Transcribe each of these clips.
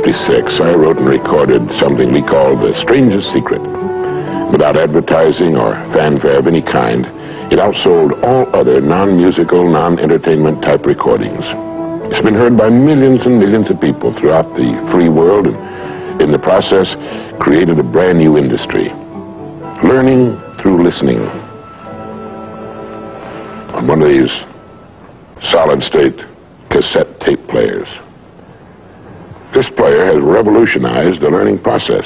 1956, I wrote and recorded something we called The Strangest Secret. Without advertising or fanfare of any kind, it outsold all other non-musical, non-entertainment type recordings. It's been heard by millions and millions of people throughout the free world, and in the process created a brand new industry. Learning through listening. On one of these solid-state cassette tape players. This player has revolutionized the learning process.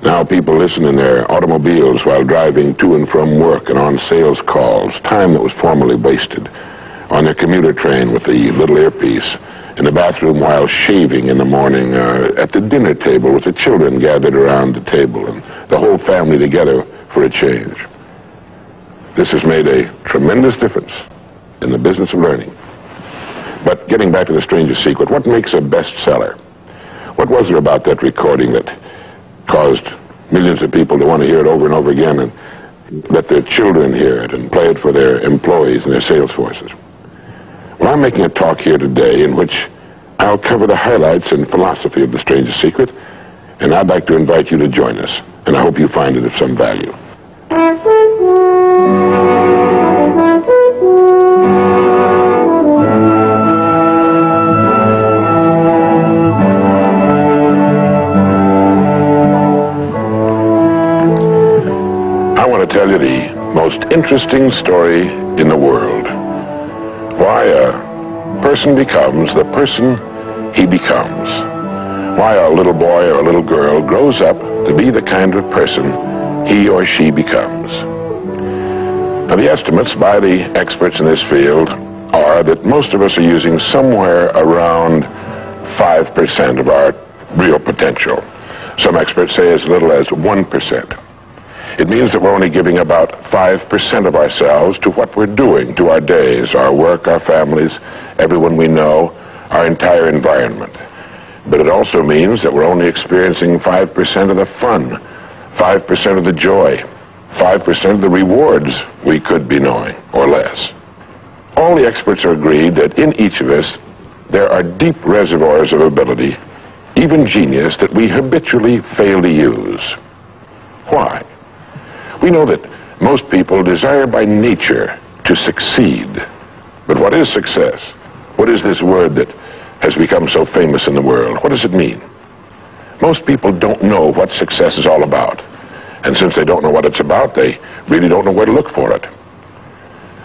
Now people listen in their automobiles while driving to and from work and on sales calls, time that was formerly wasted, on their commuter train with the little earpiece, in the bathroom while shaving in the morning, at the dinner table with the children gathered around the table and the whole family together for a change. This has made a tremendous difference in the business of learning. But getting back to The Strangest Secret, what makes a bestseller? What was there about that recording that caused millions of people to want to hear it over and over again and let their children hear it and play it for their employees and their sales forces? Well, I'm making a talk here today in which I'll cover the highlights and philosophy of The Strangest Secret, and I'd like to invite you to join us, and I hope you find it of some value. I want to tell you the most interesting story in the world. Why a person becomes the person he becomes. Why a little boy or a little girl grows up to be the kind of person he or she becomes. Now, the estimates by the experts in this field are that most of us are using somewhere around 5% of our real potential. Some experts say as little as 1%. It means that we're only giving about 5% of ourselves to what we're doing, to our days, our work, our families, everyone we know, our entire environment. But it also means that we're only experiencing 5% of the fun, 5% of the joy, 5% of the rewards we could be knowing, or less. All the experts are agreed that in each of us there are deep reservoirs of ability, even genius, that we habitually fail to use. Why? We know that most people desire by nature to succeed. But what is success? What is this word that has become so famous in the world? What does it mean? Most people don't know what success is all about. And since they don't know what it's about, they really don't know where to look for it.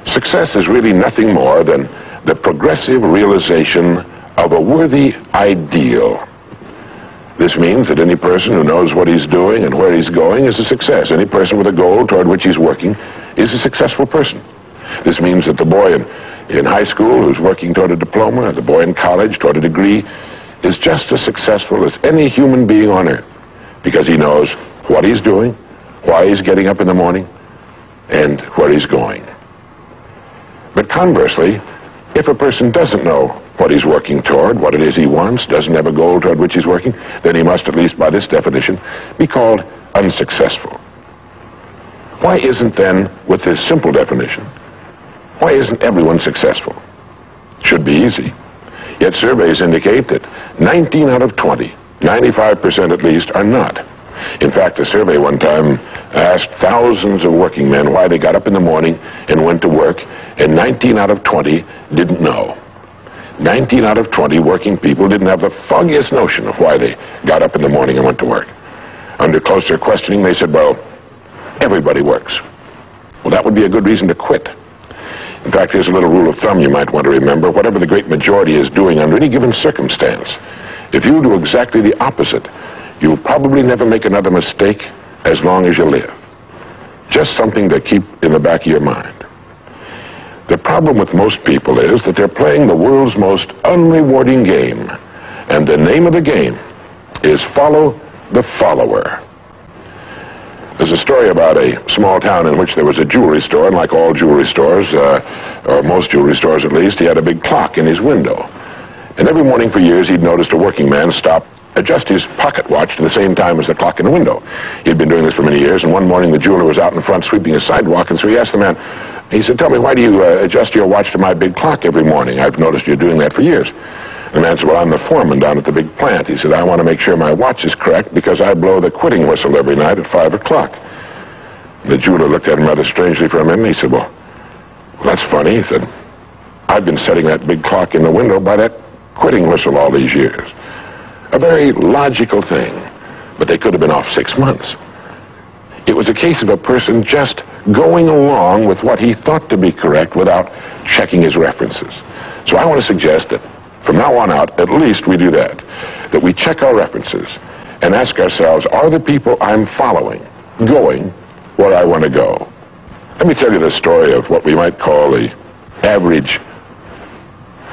Success is really nothing more than the progressive realization of a worthy ideal. This means that any person who knows what he's doing and where he's going is a success. Any person with a goal toward which he's working is a successful person. This means that the boy in high school who's working toward a diploma, or the boy in college toward a degree, is just as successful as any human being on earth, because he knows what he's doing, why he's getting up in the morning, and where he's going. But conversely, if a person doesn't know what he's working toward, what it is he wants, doesn't have a goal toward which he's working, then he must, at least by this definition, be called unsuccessful. Why isn't then, with this simple definition, why isn't everyone successful? Should be easy. Yet surveys indicate that 19 out of 20, 95% at least, are not. In fact, a survey one time asked thousands of working men why they got up in the morning and went to work, and 19 out of 20 didn't know. 19 out of 20 working people didn't have the foggiest notion of why they got up in the morning and went to work. Under closer questioning, they said, well, everybody works. Well, that would be a good reason to quit. In fact, here's a little rule of thumb you might want to remember. Whatever the great majority is doing under any given circumstance, if you do exactly the opposite, you'll probably never make another mistake as long as you live. Just something to keep in the back of your mind. The problem with most people is that they're playing the world's most unrewarding game, and the name of the game is follow the follower. There's a story about a small town in which there was a jewelry store, and like all jewelry stores, or most jewelry stores at least, he had a big clock in his window. And every morning for years he'd noticed a working man stop, adjust his pocket watch to the same time as the clock in the window. He'd been doing this for many years, and one morning the jeweler was out in front sweeping his sidewalk, and so he asked the man, he said, tell me, why do you adjust your watch to my big clock every morning? I've noticed you're doing that for years. The man said, well, I'm the foreman down at the big plant. He said, I want to make sure my watch is correct because I blow the quitting whistle every night at 5 o'clock. The jeweler looked at him rather strangely for a minute. He said, well, that's funny. He said, I've been setting that big clock in the window by that quitting whistle all these years. A very logical thing, but they could have been off 6 months. It was a case of a person just going along with what he thought to be correct without checking his references. So I want to suggest that from now on out, at least we do that we check our references and ask ourselves, are the people I'm following going where I want to go? Let me tell you the story of what we might call the average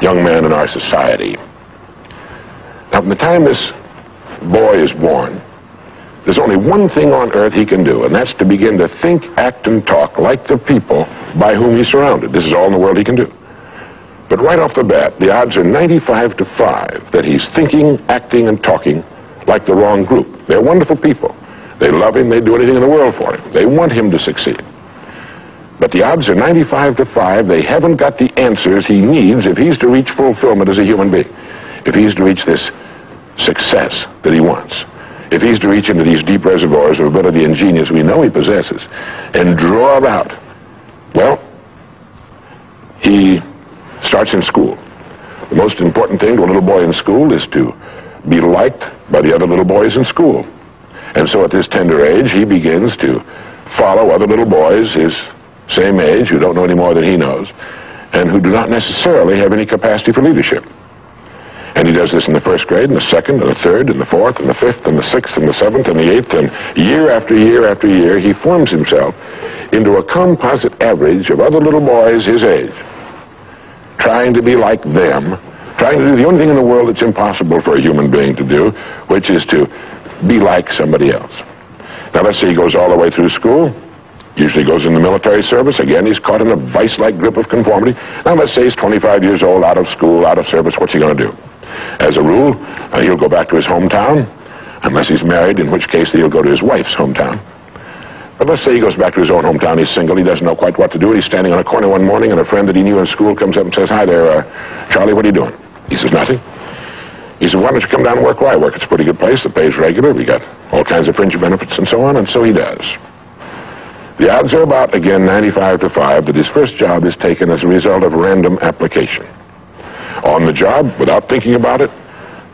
young man in our society. Now, from the time this boy is born, there's only one thing on earth he can do, and that's to begin to think, act, and talk like the people by whom he's surrounded. This is all in the world he can do. But right off the bat, the odds are 95 to 5 that he's thinking, acting, and talking like the wrong group. They're wonderful people. They love him. They do anything in the world for him. They want him to succeed. But the odds are 95 to 5 they haven't got the answers he needs if he's to reach fulfillment as a human being, if he's to reach this success that he wants, if he's to reach into these deep reservoirs of ability and genius we know he possesses and draw it out. Well, he starts in school. The most important thing to a little boy in school is to be liked by the other little boys in school. And so at this tender age, he begins to follow other little boys his same age who don't know any more than he knows and who do not necessarily have any capacity for leadership. And he does this in the first grade, and the second, and the third, and the fourth, and the fifth, and the sixth, and the seventh, and the eighth, and year after year after year, he forms himself into a composite average of other little boys his age, trying to be like them, trying to do the only thing in the world that's impossible for a human being to do, which is to be like somebody else. Now, let's say he goes all the way through school, usually goes in the military service. Again, he's caught in a vice-like grip of conformity. Now, let's say he's 25 years old, out of school, out of service. What's he going to do? As a rule, he'll go back to his hometown, unless he's married, in which case he'll go to his wife's hometown. But let's say he goes back to his own hometown, he's single, he doesn't know quite what to do, and he's standing on a corner one morning, and a friend that he knew in school comes up and says, hi there, Charlie, what are you doing? He says, nothing. He said, why don't you come down and work where I work? It's a pretty good place, the pay's regular, we got all kinds of fringe benefits and so on, and so he does. The odds are about, again, 95 to 5 that his first job is taken as a result of random application. On the job, without thinking about it,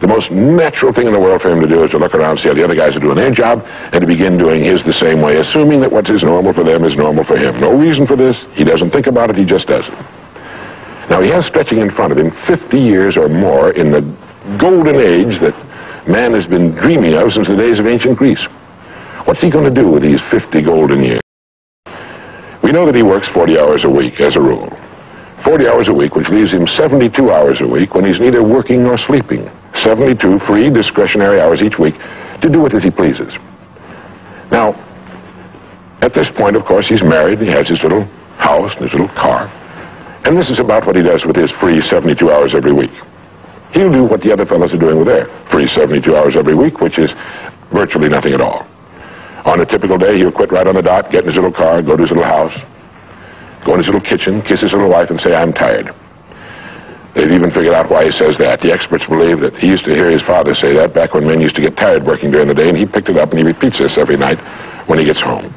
the most natural thing in the world for him to do is to look around, see how the other guys are doing their job, and to begin doing his the same way, assuming that what is normal for them is normal for him. No reason for this. He doesn't think about it. He just does it. Now, he has stretching in front of him 50 years or more in the golden age that man has been dreaming of since the days of ancient Greece. What's he going to do with these 50 golden years? We know that he works 40 hours a week, as a rule. 40 hours a week, which leaves him 72 hours a week when he's neither working nor sleeping. 72 free, discretionary hours each week to do with as he pleases. Now, at this point, of course, he's married, he has his little house and his little car, and this is about what he does with his free 72 hours every week. He'll do what the other fellows are doing with their free 72 hours every week, which is virtually nothing at all. On a typical day, he'll quit right on the dot, get in his little car, go to his little house, go in his little kitchen, kiss his little wife, and say, I'm tired. They've even figured out why he says that. The experts believe that he used to hear his father say that back when men used to get tired working during the day, and he picked it up and he repeats this every night when he gets home.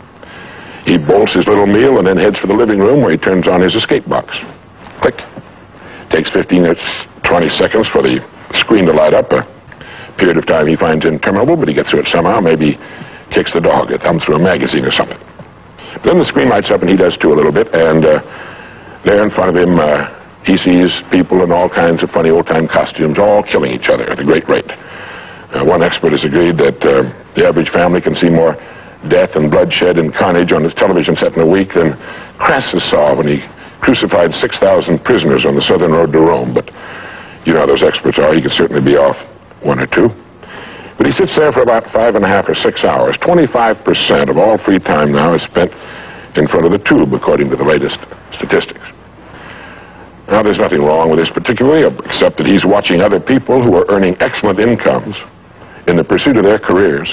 He bolts his little meal and then heads for the living room where he turns on his escape box. Click. Takes 15 or 20 seconds for the screen to light up, a period of time he finds interminable, but he gets through it somehow. Maybe kicks the dog or thumbs through a magazine or something. But then the screen lights up and he does too a little bit, and there in front of him he sees people in all kinds of funny old-time costumes all killing each other at a great rate. One expert has agreed that the average family can see more death and bloodshed and carnage on his television set in a week than Crassus saw when he crucified 6,000 prisoners on the southern road to Rome. But you know how those experts are. He could certainly be off one or two. But he sits there for about 5.5 or 6 hours. 25% of all free time now is spent in front of the tube, according to the latest statistics. Now, there's nothing wrong with this particularly, except that he's watching other people who are earning excellent incomes in the pursuit of their careers,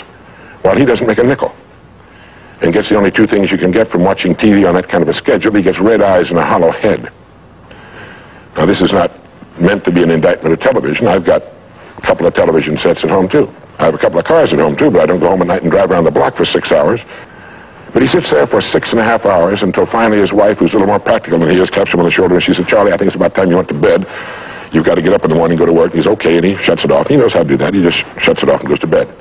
while he doesn't make a nickel. And gets the only two things you can get from watching TV on that kind of a schedule. He gets red eyes and a hollow head. Now, this is not meant to be an indictment of television. I've got a couple of television sets at home, too. I have a couple of cars at home, too, but I don't go home at night and drive around the block for 6 hours. But he sits there for 6.5 hours until finally his wife, who's a little more practical than he is, taps him on the shoulder and she said, "Charlie, I think it's about time you went to bed. You've got to get up in the morning and go to work." And he's okay, and he shuts it off. He knows how to do that. He just shuts it off and goes to bed.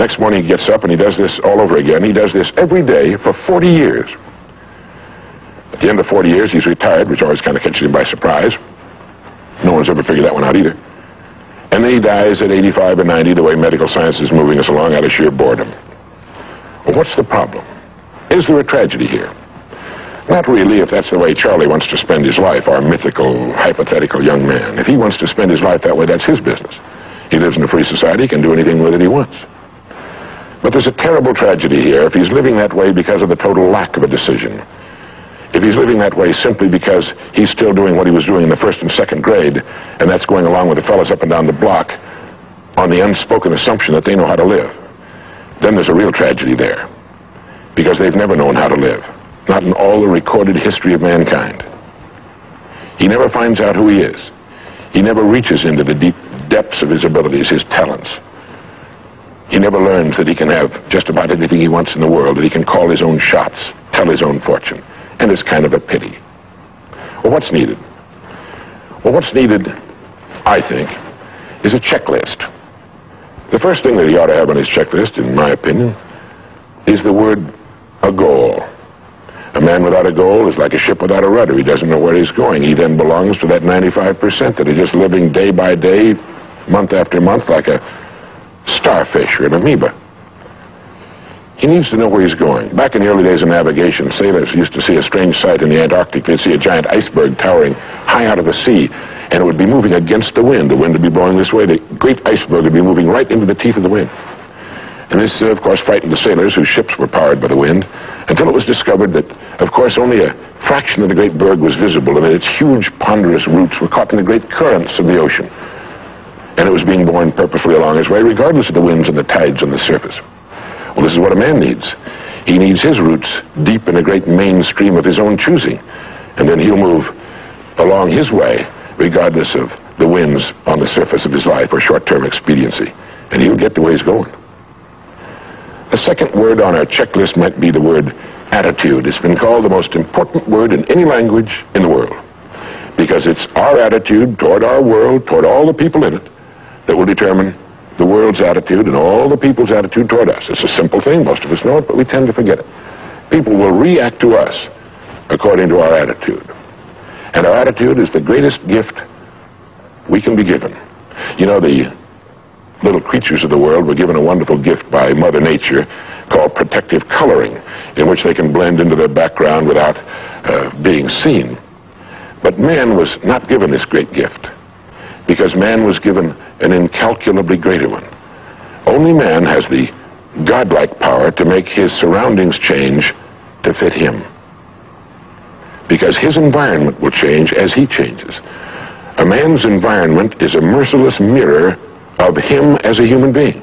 Next morning he gets up and he does this all over again. He does this every day for 40 years. At the end of 40 years, he's retired, which always kind of catches him by surprise. No one's ever figured that one out either. And then he dies at 85 or 90, the way medical science is moving us along, out of sheer boredom. Well, what's the problem? Is there a tragedy here? Not really, if that's the way Charlie wants to spend his life, our mythical, hypothetical young man. If he wants to spend his life that way, that's his business. He lives in a free society, he can do anything with it he wants. But there's a terrible tragedy here if he's living that way because of the total lack of a decision. If he's living that way simply because he's still doing what he was doing in the first and second grade, and that's going along with the fellas up and down the block on the unspoken assumption that they know how to live, then there's a real tragedy there. Because they've never known how to live. Not in all the recorded history of mankind. He never finds out who he is. He never reaches into the deep depths of his abilities, his talents. He never learns that he can have just about anything he wants in the world, that he can call his own shots, tell his own fortune. And it's kind of a pity. Well, what's needed? Well, what's needed, I think, is a checklist. The first thing that he ought to have on his checklist, in my opinion, is the word a goal. A man without a goal is like a ship without a rudder. He doesn't know where he's going. He then belongs to that 95% that are just living day by day, month after month, like a starfish or an amoeba. He needs to know where he's going. Back in the early days of navigation, sailors used to see a strange sight in the Antarctic. They'd see a giant iceberg towering high out of the sea, and it would be moving against the wind. The wind would be blowing this way. The great iceberg would be moving right into the teeth of the wind. And this, of course, frightened the sailors whose ships were powered by the wind, until it was discovered that, of course, only a fraction of the great berg was visible, and that its huge, ponderous roots were caught in the great currents of the ocean. And it was being borne purposefully along its way, regardless of the winds and the tides on the surface. Well, this is what a man needs. He needs his roots deep in a great mainstream of his own choosing, and then he'll move along his way, regardless of the winds on the surface of his life or short-term expediency, and he'll get to where he's going. The second word on our checklist might be the word attitude. It's been called the most important word in any language in the world, because it's our attitude toward our world, toward all the people in it, that will determine the world's attitude and all the people's attitude toward us. It's a simple thing. Most of us know it, but we tend to forget it. People will react to us according to our attitude. And our attitude is the greatest gift we can be given. You know, the little creatures of the world were given a wonderful gift by Mother Nature called protective coloring, in which they can blend into their background without being seen. But man was not given this great gift, because man was given an incalculably greater one. Only man has the godlike power to make his surroundings change to fit him, because his environment will change as he changes. A man's environment is a merciless mirror of him as a human being.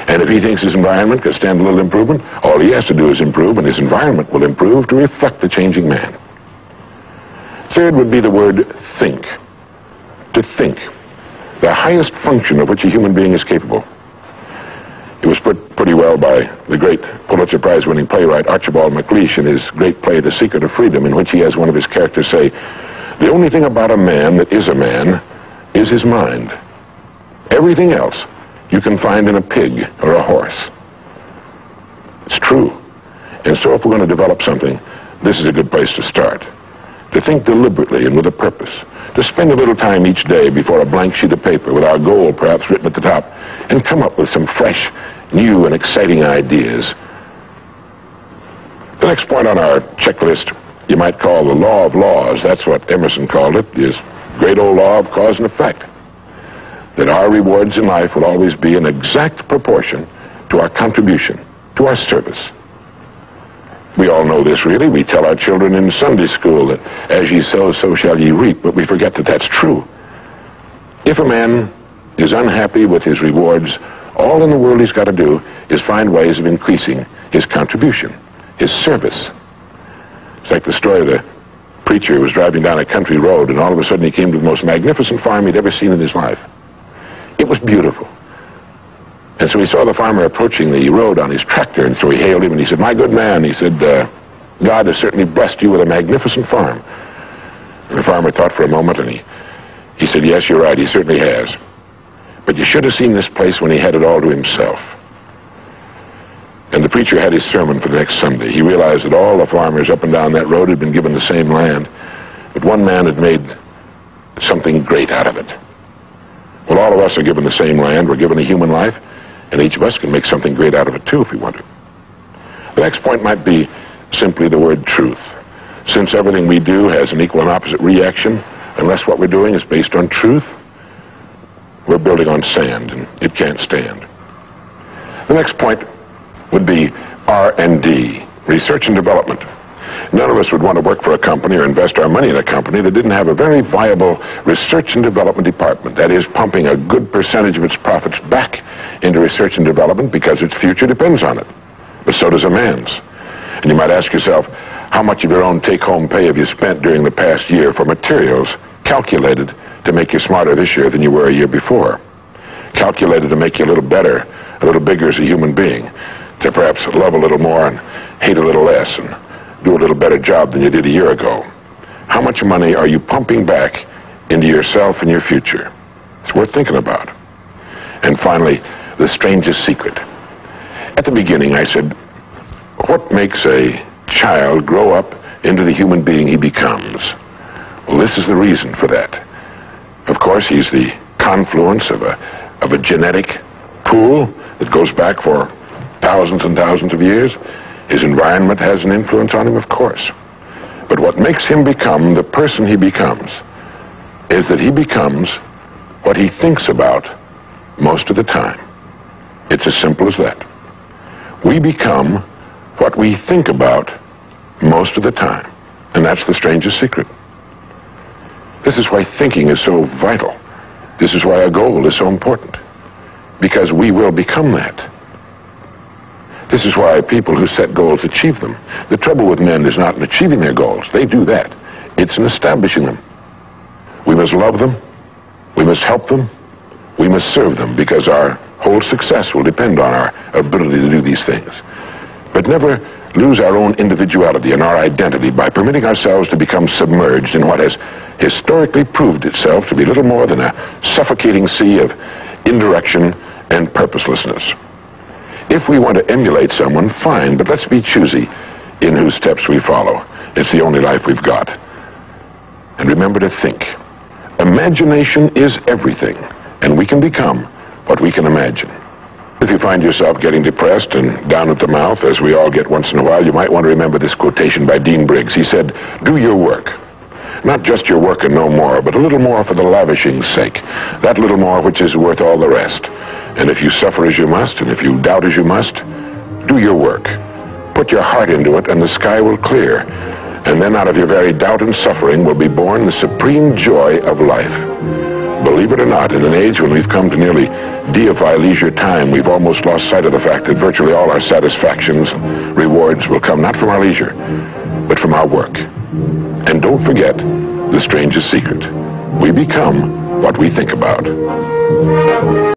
And if he thinks his environment can stand a little improvement, all he has to do is improve, and his environment will improve to reflect the changing man. Third would be the word think. To think. The highest function of which a human being is capable. It was put pretty well by the great Pulitzer Prize-winning playwright Archibald MacLeish in his great play, The Secret of Freedom, in which he has one of his characters say, "The only thing about a man that is a man is his mind. Everything else you can find in a pig or a horse." It's true. And so if we're going to develop something, this is a good place to start. To think deliberately and with a purpose. To spend a little time each day before a blank sheet of paper with our goal perhaps written at the top, and come up with some fresh, new, and exciting ideas. The next point on our checklist you might call the law of laws. That's what Emerson called it, this great old law of cause and effect. That our rewards in life will always be in exact proportion to our contribution, to our service. We all know this, really. We tell our children in Sunday school that as ye sow, so shall ye reap, but we forget that that's true. If a man is unhappy with his rewards, all in the world he's got to do is find ways of increasing his contribution, his service. It's like the story of the preacher was driving down a country road, and all of a sudden he came to the most magnificent farm he'd ever seen in his life. It was beautiful. And so he saw the farmer approaching the road on his tractor, and so he hailed him, and he said, "My good man," he said, "God has certainly blessed you with a magnificent farm." And the farmer thought for a moment, and he said, "Yes, you're right, he certainly has. But you should have seen this place when he had it all to himself." And the preacher had his sermon for the next Sunday. He realized that all the farmers up and down that road had been given the same land, but one man had made something great out of it. Well, all of us are given the same land. We're given a human life, and each of us can make something great out of it too if we want to. The next point might be simply the word truth. Since everything we do has an equal and opposite reaction, unless what we're doing is based on truth, we're building on sand, and it can't stand. The next point would be R&D, research and development. None of us would want to work for a company or invest our money in a company that didn't have a very viable research and development department. That is, pumping a good percentage of its profits back into research and development because its future depends on it. But so does a man's. And you might ask yourself, how much of your own take-home pay have you spent during the past year for materials calculated to make you smarter this year than you were a year before? Calculated to make you a little better, a little bigger as a human being, to perhaps love a little more and hate a little less and do a little better job than you did a year ago. How much money are you pumping back into yourself and your future? It's worth thinking about. And finally, the strangest secret. At the beginning, I said, what makes a child grow up into the human being he becomes? Well, this is the reason for that. Of course, he's the confluence of a genetic pool that goes back for thousands and thousands of years. His environment has an influence on him, of course. But what makes him become the person he becomes is that he becomes what he thinks about most of the time. It's as simple as that. We become what we think about most of the time. And that's the strangest secret. This is why thinking is so vital. This is why a goal is so important. Because we will become that. This is why people who set goals achieve them. The trouble with men is not in achieving their goals. They do that. It's in establishing them. We must love them. We must help them. We must serve them, because our whole success will depend on our ability to do these things. But never lose our own individuality and our identity by permitting ourselves to become submerged in what has historically proved itself to be little more than a suffocating sea of indirection and purposelessness. If we want to emulate someone, fine, but let's be choosy in whose steps we follow. It's the only life we've got. And remember to think. Imagination is everything, and we can become what we can imagine. If you find yourself getting depressed and down at the mouth, as we all get once in a while, you might want to remember this quotation by Dean Briggs. He said, "Do your work. Not just your work and no more, but a little more for the lavishing's sake. That little more which is worth all the rest. And if you suffer as you must, and if you doubt as you must, do your work. Put your heart into it, and the sky will clear. And then out of your very doubt and suffering will be born the supreme joy of life." Believe it or not, in an age when we've come to nearly deify leisure time, we've almost lost sight of the fact that virtually all our satisfactions, rewards, will come not from our leisure, but from our work. And don't forget the strangest secret. We become what we think about.